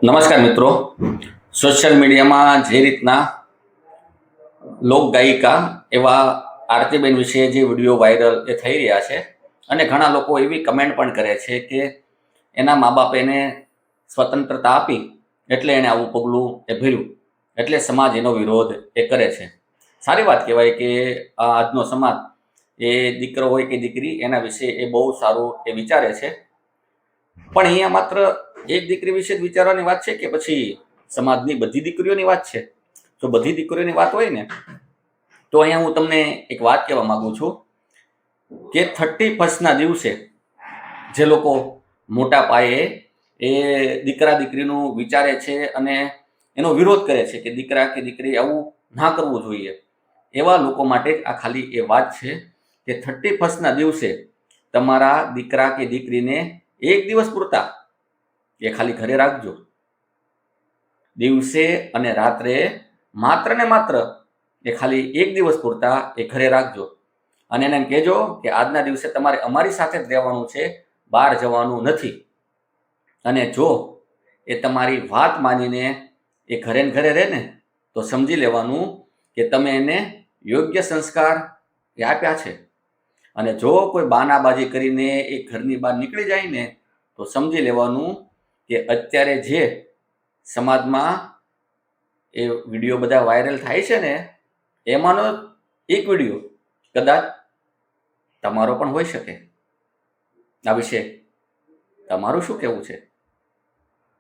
નમસ્કાર મિત્રો, સોશિયલ મીડિયામાં જે રીતના લોક ગાયિકા એવા આરતીબેન વિશે જે વિડીયો વાયરલ એ થઈ રહ્યા છે અને ઘણા લોકો એવી કમેન્ટ પણ કરે છે કે એના મા બાપ એને સ્વતંત્રતા આપી એટલે એણે આવું પગલું એ ભર્યું, એટલે સમાજ એનો વિરોધ એ કરે છે. સારી વાત કહેવાય કે આજનો સમાજ એ દીકરો હોય કે દીકરી એના વિશે એ બહુ સારું એ વિચારે છે. પણ અહીંયા માત્ર એક દીકરી વિશે જ વિચારવાની વાત છે કે પછી સમાજની બધી દીકરીઓની વાત છે? જો બધી દીકરીઓની વાત હોય ને તો અહીંયા હું તમને એક વાત કહેવા માંગુ છું કે 31st દિવસે જે લોકો મોટા પાયે એ દીકરા દીકરીનું વિચારે છે અને એનો વિરોધ કરે છે કે દીકરા કે દીકરી આવું ના કરવું જોઈએ, એવા લોકો માટે આ ખાલી એ વાત છે કે 31st દિવસે તમારા દીકરા કે દીકરીને એક દિવસ પૂરતા એ ખાલી ઘરે રાખજો. દિવસે અને રાત્રે માત્ર ને માત્ર એ ખાલી એક દિવસ પૂરતા એ ઘરે રાખજો અને એને કહેજો કે આજના દિવસે તમારે અમારી સાથે જ રહેવાનું છે, બહાર જવાનું નથી. અને જો એ તમારી વાત માનીને એ ઘરે ને ઘરે રહે ને તો સમજી લેવાનું કે તમે એને યોગ્ય સંસ્કાર એ આપ્યા છે. અને જો કોઈ બાનાબાજી કરીને એ ઘરની બહાર નીકળી જાય ને તો સમજી લેવાનું કે અત્યારે જે સમાજમાં એ વિડીયો બધા વાયરલ થાય છે ને એમાંનો એક વિડીયો કદાચ તમારો પણ હોઈ શકે. આ વિશે તમારું શું કહેવું છે?